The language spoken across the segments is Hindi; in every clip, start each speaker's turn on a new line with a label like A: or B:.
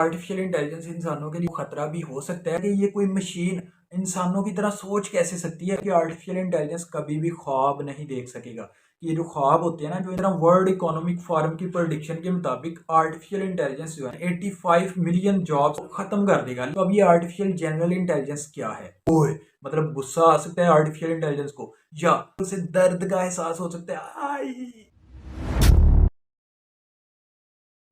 A: आर्टिफिशियल इंटेलिजेंस इंसानों के लिए खतरा भी हो सकता है कि ये कोई मशीन इंसानों की तरह सोच कैसे सकती है कि आर्टिफिशियल इंटेलिजेंस कभी भी ख्वाब नहीं देख सकेगा। कि ये जो ख्वाब होते हैं ना, जो तरह वर्ल्ड इकोनॉमिक फोरम की प्रेडिक्शन के मुताबिक आर्टिफिशियल इंटेलिजेंस जो है 85 मिलियन जॉब्स खत्म कर देगा। तो अब ये आर्टिफिशियल जनरल इंटेलिजेंस क्या है? ओए, मतलब गुस्सा आ सकता है आर्टिफिशियल इंटेलिजेंस को, या उसे दर्द का एहसास हो सकता है। आई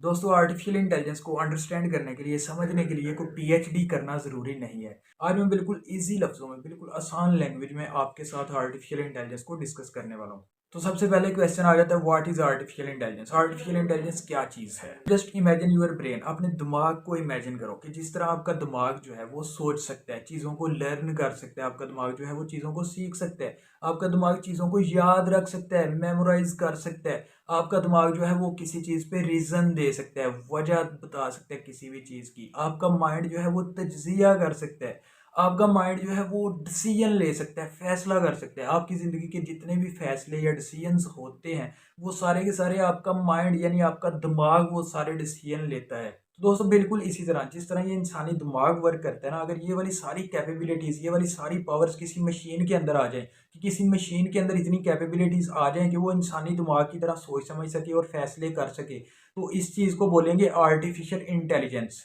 A: दोस्तों, आर्टिफिशियल इंटेलिजेंस को अंडरस्टैंड करने के लिए, समझने के लिए कोई पीएचडी करना ज़रूरी नहीं है। आज मैं बिल्कुल इजी लफ्ज़ों में, बिल्कुल आसान लैंग्वेज में आपके साथ आर्टिफिशियल इंटेलिजेंस को डिस्कस करने वाला हूँ। तो सबसे पहले क्वेश्चन आ जाता है, what is artificial intelligence? Artificial intelligence क्या चीज़ है? Just imagine your brain. अपने दिमाग को इमेजिन करो कि जिस तरह आपका दिमाग जो है वो सोच सकता है, चीज़ों को लर्न कर सकता है, आपका दिमाग जो है वो चीज़ों को सीख सकता है, आपका दिमाग चीज़ों को याद रख सकता है, मेमोराइज कर सकता है, आपका दिमाग जो है वो किसी चीज़ पे रीज़न दे सकता है, वजह बता सकता है किसी भी चीज़ की। आपका माइंड जो है वो तज्जिया कर सकता है, आपका माइंड जो है वो डिसीजन ले सकता है, फैसला कर सकता है। आपकी ज़िंदगी के जितने भी फैसले या डिसीजंस होते हैं, वो सारे के सारे आपका माइंड यानी आपका दिमाग वो सारे डिसीजन लेता है। तो दोस्तों, बिल्कुल इसी तरह जिस तरह ये इंसानी दिमाग वर्क करता है ना, अगर ये वाली सारी कैपेबिलिटीज़, ये वाली सारी पावर्स किसी मशीन के अंदर आ जाए, कि किसी मशीन के अंदर इतनी कैपेबिलिटीज़ आ जाएँ कि वो इंसानी दिमाग की तरह सोच समझ सके और फैसले कर सके, तो इस चीज़ को बोलेंगे आर्टिफिशियल इंटेलिजेंस।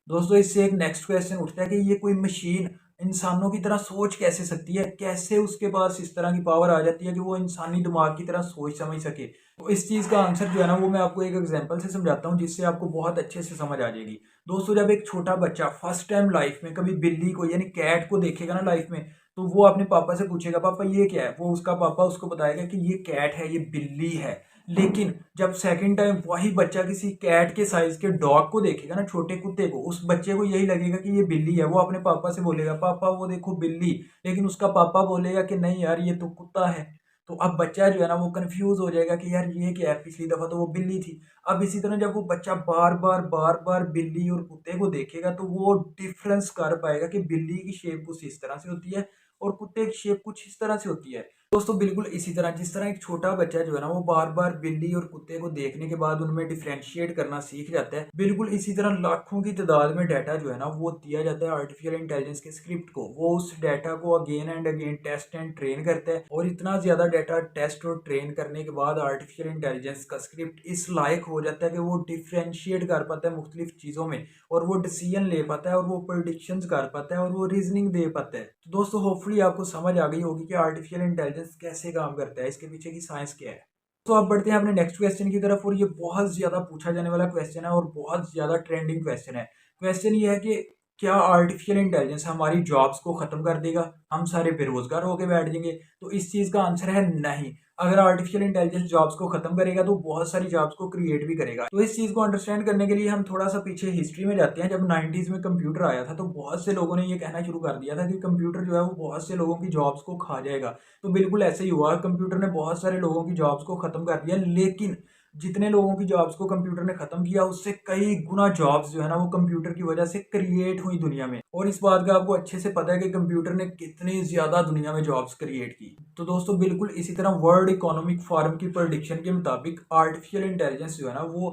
A: दोस्तों, इससे एक नेक्स्ट क्वेश्चन उठता है कि ये कोई मशीन इंसानों की तरह सोच कैसे सकती है? कैसे उसके पास इस तरह की पावर आ जाती है कि वो इंसानी दिमाग की तरह सोच समझ सके? तो इस चीज़ का आंसर जो है ना, वो मैं आपको एक एग्जांपल से समझाता हूँ, जिससे आपको बहुत अच्छे से समझ आ जाएगी। दोस्तों, जब एक छोटा बच्चा फर्स्ट टाइम लाइफ में कभी बिल्ली को यानी कैट को देखेगा ना लाइफ में, तो वो अपने पापा से पूछेगा, पापा ये क्या है? वो उसका पापा उसको बताएगा कि ये कैट है, ये बिल्ली है। लेकिन जब सेकंड टाइम वही बच्चा किसी कैट के साइज के डॉग को देखेगा ना, छोटे कुत्ते को, उस बच्चे को यही लगेगा कि ये बिल्ली है। वो अपने पापा से बोलेगा, पापा वो देखो बिल्ली। लेकिन उसका पापा बोलेगा कि नहीं यार, ये तो कुत्ता है। तो अब बच्चा जो है ना वो कंफ्यूज हो जाएगा कि यार ये क्या है, पिछली दफा तो वो बिल्ली थी। अब इसी तरह जब वो बच्चा बार बार बिल्ली और कुत्ते को देखेगा, तो वो डिफरेंस कर पाएगा कि बिल्ली की शेप कुछ इस तरह से होती है और कुत्ते की शेप कुछ इस तरह से होती है। दोस्तों, बिल्कुल इसी तरह जिस तरह एक छोटा बच्चा जो है ना वो बार बार बिल्ली और कुत्ते को देखने के बाद उनमें डिफरेंशिएट करना सीख जाता है, बिल्कुल इसी तरह लाखों की तादाद में डाटा जो है ना वो दिया जाता है आर्टिफिशियल इंटेलिजेंस के स्क्रिप्ट को। वो उस डाटा को again and again test and train करता है, और इतना ज्यादा डाटा टेस्ट और ट्रेन करने के बाद आर्टिफिशियल इंटेलिजेंस का स्क्रिप्ट इस लायक हो जाता है कि वो डिफरेंशिएट कर पाता है मुख्तलिफ चीजों में, और वो डिसीजन ले पाता है, और वो प्रोडिक्शंस कर पाता है, और वो रीजनिंग दे पाता है। तो दोस्तों, होपफुली आपको समझ आ गई होगी कि आर्टिफिशियल इंटेलिजेंस कैसे काम करता है, इसके पीछे की साइंस क्या है। तो अब बढ़ते हैं अपने नेक्स्ट क्वेश्चन की तरफ, और ये बहुत ज्यादा पूछा जाने वाला क्वेश्चन है और बहुत ज्यादा ट्रेंडिंग क्वेश्चन है। क्वेश्चन ये है कि क्या आर्टिफिशियल इंटेलिजेंस हमारी जॉब्स को खत्म कर देगा? हम सारे बेरोजगार होकर बैठ जाएंगे? तो इस चीज का आंसर है नहीं। अगर आर्टिफिशियल इंटेलिजेंस जॉब्स को खत्म करेगा तो बहुत सारी जॉब्स को क्रिएट भी करेगा। तो इस चीज को अंडरस्टैंड करने के लिए हम थोड़ा सा पीछे हिस्ट्री में जाते हैं। जब 90s में कंप्यूटर आया था, तो बहुत से लोगों ने ये कहना शुरू कर दिया था कि कंप्यूटर जो है वो बहुत से लोगों की जॉब्स को खा जाएगा। तो बिल्कुल ऐसे ही हुआ, कंप्यूटर ने बहुत सारे लोगों की जॉब्स को खत्म कर दिया। लेकिन जितने लोगों की जॉब्स को कंप्यूटर ने खत्म किया, उससे कई गुना जॉब्स जो है ना वो कंप्यूटर की वजह से क्रिएट हुई दुनिया में। और इस बात का आपको अच्छे से पता है कि कंप्यूटर ने कितनी ज्यादा दुनिया में जॉब्स क्रिएट की। तो दोस्तों, बिल्कुल इसी तरह वर्ल्ड इकोनॉमिक फोरम की प्रेडिक्शन के मुताबिक आर्टिफिशियल इंटेलिजेंस जो है ना वो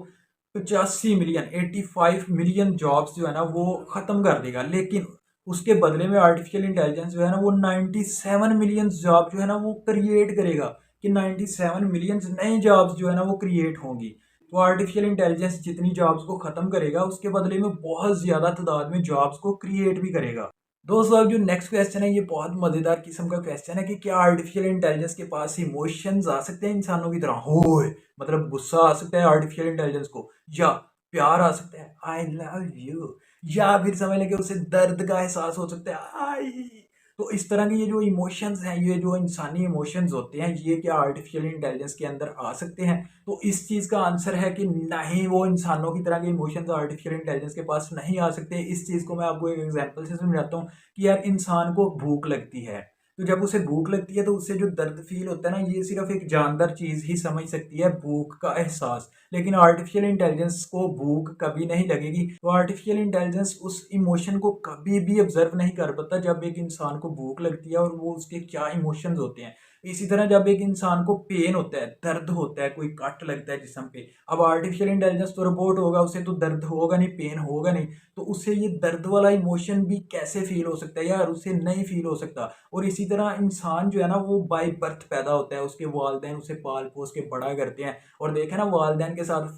A: 85 मिलियन 85 मिलियन जॉब्स जो है ना वो खत्म कर देगा। लेकिन उसके बदले में आर्टिफिशियल इंटेलिजेंस जो है ना वो 97 मिलियन जॉब जो है ना वो क्रिएट करेगा, कि 97 मिलियन नई जॉब्स जो है ना वो क्रिएट होंगी। तो आर्टिफिशियल इंटेलिजेंस जितनी जॉब्स को खत्म करेगा, उसके बदले में बहुत ज्यादा तादाद में जॉब्स को क्रिएट भी करेगा। दोस्तों, अब जो नेक्स्ट क्वेश्चन है, ये बहुत मजेदार किस्म का क्वेश्चन है कि क्या आर्टिफिशियल इंटेलिजेंस के पास इमोशंस आ सकते हैं इंसानों की तरह? हो, मतलब गुस्सा आ सकता है आर्टिफिशियल इंटेलिजेंस को, या प्यार आ सकता है, आई लव यू, या फिर समझ लें कि उसे दर्द का एहसास हो सकता है, आई। तो इस तरह के ये जो इमोशंस हैं, ये जो इंसानी इमोशंस होते हैं, ये क्या आर्टिफिशियल इंटेलिजेंस के अंदर आ सकते हैं? तो इस चीज का आंसर है कि नहीं, वो इंसानों की तरह के इमोशंस आर्टिफिशियल इंटेलिजेंस के पास नहीं आ सकते। इस चीज को मैं आपको एक एग्जांपल से समझाता हूँ कि यार, इंसान को भूख लगती है, तो जब उसे भूख लगती है तो उससे जो दर्द फील होता है ना, ये सिर्फ एक जानदार चीज ही समझ सकती है, भूख का एहसास। लेकिन आर्टिफिशियल इंटेलिजेंस को भूख कभी नहीं लगेगी। तो आर्टिफिशियल इंटेलिजेंस उस इमोशन को कभी भी ऑब्जर्व नहीं कर पाता जब एक इंसान को भूख लगती है और वो उसके क्या इमोशंस होते हैं। इसी तरह जब एक इंसान को पेन होता है, दर्द होता है, कोई कट लगता है जिस्म पे, अब आर्टिफिशियल इंटेलिजेंस तो रोबोट होगा, उसे तो दर्द होगा नहीं, पेन होगा नहीं, तो उससे ये दर्द वाला इमोशन भी कैसे फील हो सकता है यार, उससे नहीं फील हो सकता। और इसी तरह इंसान जो है ना वो बाय बर्थ पैदा होता है, उसके वालिदैन उसे पाल पोस के बड़ा करते हैं, और देखे ना वालिदैन के साथ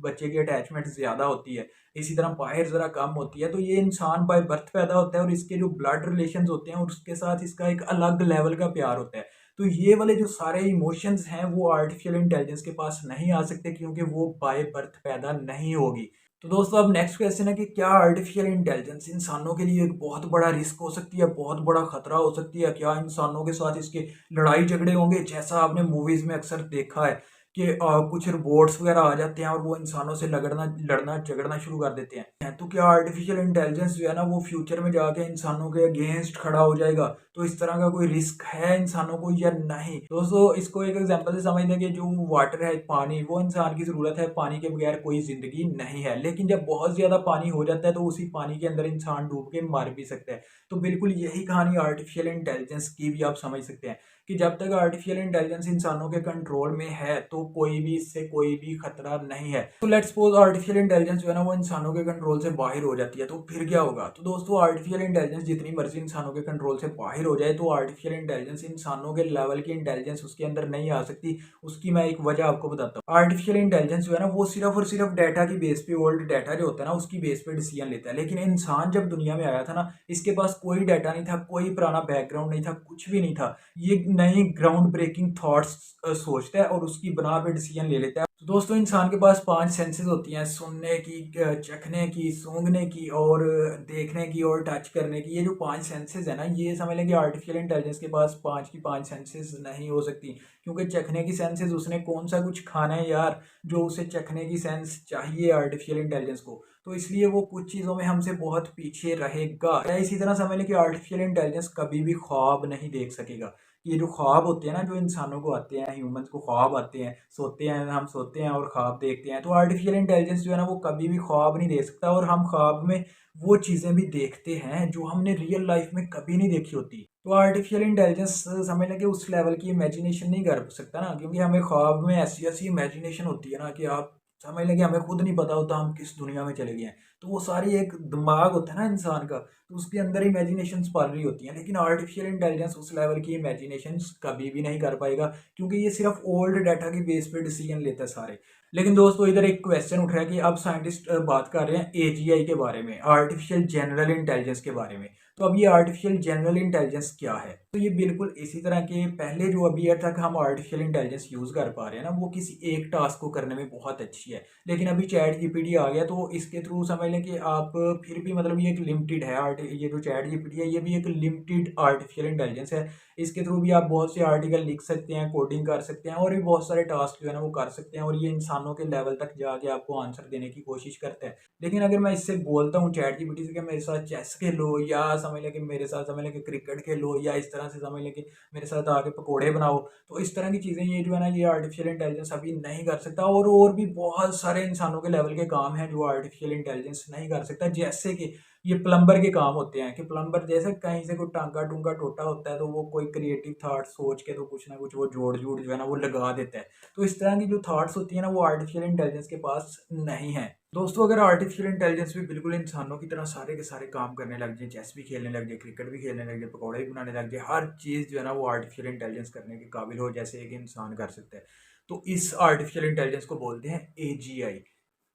A: बच्चे की अटैचमेंट ज़्यादा होती है, इसी तरह बाहर ज़रा कम होती है। तो ये इंसान बाय बर्थ पैदा होता है और इसके जो ब्लड रिलेशंस होते हैं और उसके साथ इसका एक अलग लेवल का प्यार होता है। तो ये वाले जो सारे इमोशंस हैं वो आर्टिफिशियल इंटेलिजेंस के पास नहीं आ सकते क्योंकि वो बाय बर्थ पैदा नहीं होगी। तो दोस्तों अब नेक्स्ट क्वेश्चन है कि क्या आर्टिफिशियल इंटेलिजेंस इंसानों के लिए एक बहुत बड़ा रिस्क हो सकती है, बहुत बड़ा खतरा हो सकती है? क्या इंसानों के साथ इसके लड़ाई झगड़े होंगे, जैसा आपने मूवीज में अक्सर देखा है कि कुछ रोबोट्स वगैरह आ जाते हैं और वो इंसानों से लगड़ना लड़ना झगड़ना शुरू कर देते हैं। तो क्या आर्टिफिशियल इंटेलिजेंस जो है ना वो फ्यूचर में जाके इंसानों के अगेंस्ट खड़ा हो जाएगा? तो इस तरह का कोई रिस्क है इंसानों को या नहीं? दोस्तों इसको एक एग्जांपल से समझ लें कि जो वाटर है, पानी, वो इंसान की ज़रूरत है, पानी के बगैर कोई ज़िंदगी नहीं है। लेकिन जब बहुत ज़्यादा पानी हो जाता है तो उसी पानी के अंदर इंसान डूब के मर भी सकता है। तो बिल्कुल यही कहानी आर्टिफिशियल इंटेलिजेंस की भी आप समझ सकते हैं कि जब तक आर्टिफिशियल इंटेलिजेंस इंसानों के कंट्रोल में है तो कोई भी इससे कोई भी खतरा नहीं है। तो लेट्स सपोज आर्टिफिशियल इंटेलिजेंस जो है ना वो इंसानों के कंट्रोल से बाहर हो जाती है, तो फिर क्या होगा? तो दोस्तों आर्टिफिशियल इंटेलिजेंस जितनी मर्जी इंसानों के कंट्रोल से बाहर हो जाए तो आर्टिफिशियल इंटेलिजेंस इंसानों के लेवल की इंटेलिजेंस उसके अंदर नहीं आ सकती। उसकी मैं एक वजह आपको बताता हूँ। आर्टिफिशियल इंटेलिजेंस जो है ना वो सिर्फ और सिर्फ डाटा की बेस पे, ओल्ड डाटा जो होता है ना उसकी बेस पे डिसीजन लेता है। लेकिन इंसान जब दुनिया में आया था ना, इसके पास कोई डाटा नहीं था, कोई पुराना बैकग्राउंड नहीं था, कुछ भी नहीं था। ये नई ग्राउंड ब्रेकिंग थॉट्स सोचता है और उसकी बना पे डिसीजन ले लेता है। तो दोस्तों इंसान के पास 5 सेंसेस होती हैं, सुनने की, चखने की, सूंघने की और देखने की और टच करने की। ये जो 5 सेंसेस है ना, ये समझ लें कि आर्टिफिशियल इंटेलिजेंस के पास 5 की 5 सेंसेस नहीं हो सकती, क्योंकि चखने की सेंसेस उसने कौन सा कुछ खाना है यार जो उसे चखने की सेंस चाहिए आर्टिफिशियल इंटेलिजेंस को। तो इसलिए वो कुछ चीज़ों में हमसे बहुत पीछे रहेगा। या इसी तरह समझ लें कि आर्टिफिशियल इंटेलिजेंस कभी भी ख्वाब नहीं देख सकेगा। ये जो ख्वाब होते हैं ना, जो इंसानों को आते हैं, ह्यूमंस को ख्वाब आते हैं, सोते हैं, हम सोते हैं और ख्वाब देखते हैं, तो आर्टिफिशियल इंटेलिजेंस जो है ना वो कभी भी ख्वाब नहीं देख सकता। और हम ख्वाब में वो चीज़ें भी देखते हैं जो हमने रियल लाइफ में कभी नहीं देखी होती। तो आर्टिफिशियल इंटेलिजेंस समझ लें कि उस लेवल की इमेजिनेशन नहीं कर सकता ना, क्योंकि हमें ख्वाब में ऐसी ऐसी इमेजिनेशन होती है ना कि आप समझ लें कि हमें खुद नहीं पता होता हम किस दुनिया में चले गए हैं। तो वो सारी एक दिमाग होता है ना इंसान का, तो उसके अंदर इमेजिनेशंस पल रही होती हैं। लेकिन आर्टिफिशियल इंटेलिजेंस उस लेवल की इमेजिनेशंस कभी भी नहीं कर पाएगा, क्योंकि ये सिर्फ ओल्ड डाटा की बेस पे डिसीजन लेता है सारे। लेकिन दोस्तों इधर एक क्वेश्चन उठ रहा है कि अब साइंटिस्ट बात कर रहे हैं एजीआई के बारे में, आर्टिफिशियल जनरल इंटेलिजेंस के बारे में। तो अब ये आर्टिफिशियल जनरल इंटेलिजेंस क्या है? तो ये बिल्कुल इसी तरह के पहले जो अभी तक हम आर्टिफिशियल इंटेलिजेंस यूज़ कर पा रहे हैं ना, वो किसी एक टास्क को करने में बहुत अच्छी है। लेकिन अभी चैट जीपीटी आ गया तो इसके थ्रू समझ लें कि आप फिर भी मतलब ये एक लिमिटेड है ये जो चैट जीपीटी है ये भी एक लिमिटेड आर्टिफिशियल इंटेलिजेंस है। इसके थ्रू भी आप बहुत से आर्टिकल लिख सकते हैं, कोडिंग कर सकते हैं और भी बहुत सारे टास्क जो है ना वो कर सकते हैं, और ये इंसानों के लेवल तक जाके आपको आंसर देने की कोशिश करते हैं। लेकिन अगर मैं इससे बोलता हूँ चैट जीपीटी से कि मेरे साथ चेस खेलो, या समझ लें कि मेरे साथ समझ लें कि क्रिकेट खेलो, या इस तरह से समझ लें कि मेरे साथ आके पकोड़े बनाओ, तो इस तरह की चीज़ें ये जो है ना ये आर्टिफिशियल इंटेलिजेंस अभी नहीं कर सकता। और भी बहुत सारे इंसानों के लेवल के काम हैं जो आर्टिफिशियल इंटेलिजेंस नहीं कर सकता, जैसे कि ये प्लम्बर के काम होते हैं कि प्लम्बर जैसे कहीं से कोई टांका टूंका टूटा होता है तो वो कोई क्रिएटिव थॉट सोच के तो कुछ ना कुछ वो जोड़ जोड़ जो है ना वो लगा देता है। तो इस तरह की जो थॉट्स होती है ना वो आर्टिफिशियल इंटेलिजेंस के पास नहीं है। दोस्तों अगर आर्टिफिशियल इंटेलिजेंस भी बिल्कुल इंसानों की तरह सारे के सारे काम करने लग जाए, चेस भी खेलने लग जाए, क्रिकेट भी खेलने लग जाए, पकौड़े भी बनाने लग जाए, हर चीज़ जो है ना वो आर्टिफिशियल इंटेलिजेंस करने के काबिल हो जैसे एक इंसान कर सकता है, तो इस आर्टिफिशियल इंटेलिजेंस को बोलते हैं एजीआई,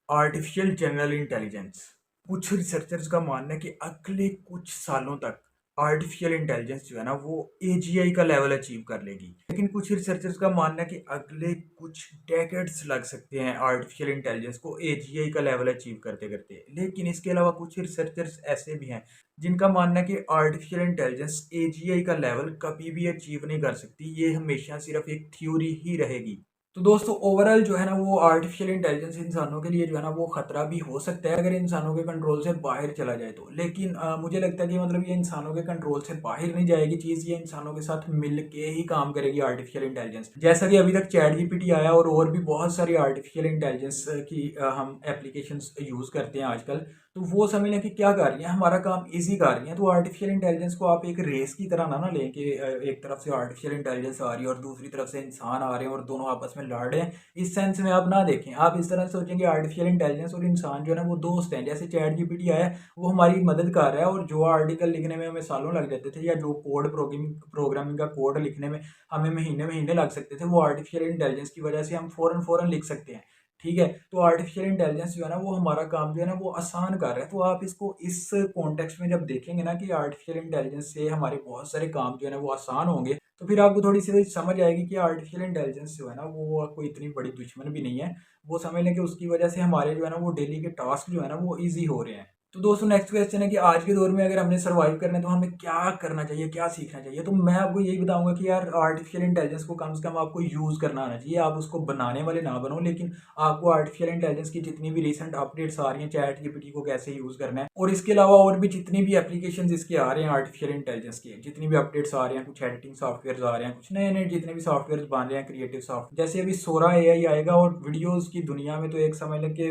A: आर्टिफिशियल जनरल इंटेलिजेंस। कुछ रिसर्चर्स का मानना है कि अगले कुछ सालों तक आर्टिफिशियल इंटेलिजेंस जो है ना वो एजीआई का लेवल अचीव कर लेगी। लेकिन कुछ रिसर्चर्स का मानना है कि अगले कुछ डेकेड्स लग सकते हैं आर्टिफिशियल इंटेलिजेंस को एजीआई का लेवल अचीव करते करते। लेकिन इसके अलावा कुछ रिसर्चर्स ऐसे भी हैं जिनका मानना है कि आर्टिफिशियल इंटेलिजेंस एजीआई का लेवल कभी भी अचीव नहीं कर सकती, ये हमेशा सिर्फ एक थ्योरी ही रहेगी। तो दोस्तों ओवरऑल जो है ना वो आर्टिफिशियल इंटेलिजेंस इंसानों के लिए जो है ना वो खतरा भी हो सकता है अगर इंसानों के कंट्रोल से बाहर चला जाए तो। लेकिन मुझे लगता है कि मतलब ये इंसानों के कंट्रोल से बाहर नहीं जाएगी चीज़, ये इंसानों के साथ मिल के ही काम करेगी आर्टिफिशियल इंटेलिजेंस। जैसा कि अभी तक चैट जीपीटी आया और भी बहुत सारी आर्टिफिशियल इंटेलिजेंस की हम एप्लीकेशंस यूज़ करते हैं आजकल। तो वो समझ लें कि क्या कर रही हैं, हमारा काम ईज़ी कर रही हैं। तो आर्टिफिशियल इंटेलिजेंस को आप एक रेस की तरह ना लें कि एक तरफ से आर्टिफिशियल इंटेलिजेंस आ रही है और दूसरी तरफ से इंसान आ रहे हैं और दोनों आपस में लड़ रहे हैं। इस सेंस में आप ना देखें, आप इस तरह सोचेंगे आर्टिफिशियल इंटेलिजेंस और इंसान जो है ना वो दोस्त हैं। जैसे चैट जीपीटी आया है वो हमारी मदद कर रहा है, और जो आर्टिकल लिखने में हमें सालों लग जाते थे या जो कोड प्रोग्रामिंग का कोड लिखने में हमें महीने महीने लग सकते थे, वो आर्टिफिशियल इंटेलिजेंस की वजह से हम फ़ौरन फ़ौरन लिख सकते हैं। ठीक है, तो आर्टिफिशियल इंटेलिजेंस जो है ना वो हमारा काम जो है ना वो आसान कर रहा है। तो आप इसको इस कॉन्टेक्स्ट में जब देखेंगे ना कि आर्टिफिशियल इंटेलिजेंस से हमारे बहुत सारे काम जो है ना वो आसान होंगे, तो फिर आपको थोड़ी सी समझ आएगी कि आर्टिफिशियल इंटेलिजेंस जो है ना वो कोई इतनी बड़ी दुश्मन भी नहीं है। वो समझ लें कि उसकी वजह से हमारे जो है ना वो डेली के टास्क जो है ना वो ईजी हो रहे हैं। तो दोस्तों नेक्स्ट क्वेश्चन है कि आज के दौर में अगर हमने सर्वाइव करना है तो हमें क्या करना चाहिए, क्या सीखना चाहिए। तो मैं आपको यही बताऊंगा कि यार आर्टिफिशियल इंटेलिजेंस को कम से कम आपको यूज़ करना आना चाहिए। आप उसको बनाने वाले ना बनो, लेकिन आपको आर्टिफिशियल इंटेलिजेंस की जितनी भी रिसेंट अपडेट्स आ रही हैं, चैट जीपीटी को कैसे यूज़ करना है, और इसके अलावा और भी जितनी भी एप्लीकेशंस इसके आ रहे हैं आर्टिफिशियल इंटेलिजेंस के, जितनी भी अपडेट्स आ रहे हैं, कुछ एडिटिंग सॉफ्टवेयर आ रहे हैं, कुछ नए नए जितने भी सॉफ्टवेयर बन रहे हैं क्रिएटिव सॉफ्टवेयर, जैसे अभी सोरा एआई आएगा, और वीडियोज़ की दुनिया में तो एक समझ लें कि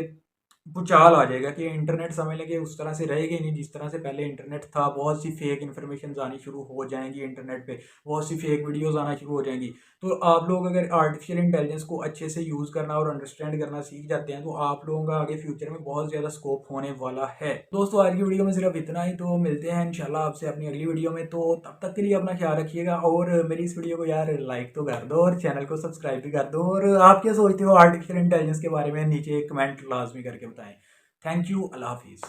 A: भूचाल आ जाएगा कि इंटरनेट समझ लें कि उस तरह से रहेगा ही नहीं जिस तरह से पहले इंटरनेट था। बहुत सी फेक इन्फॉर्मेशन आनी शुरू हो जाएंगी इंटरनेट पे, बहुत सी फेक वीडियोस आना शुरू हो जाएंगी। तो आप लोग अगर आर्टिफिशियल इंटेलिजेंस को अच्छे से यूज़ करना और अंडरस्टैंड करना सीख जाते हैं तो आप लोगों का आगे फ्यूचर में बहुत ज़्यादा स्कोप होने वाला है। दोस्तों आज की वीडियो में सिर्फ इतना ही, तो मिलते हैं इंशाल्लाह आपसे अपनी अगली वीडियो में। तो तब तक के लिए अपना ख्याल रखिएगा, और मेरी इस वीडियो को यार लाइक तो कर दो और चैनल को सब्सक्राइब भी कर दो। और आप क्या सोचते हो आर्टिफिशियल इंटेलिजेंस के बारे में नीचे कमेंट लाजमी करके बताएं। थैंक यू, अल्लाह हाफिज़।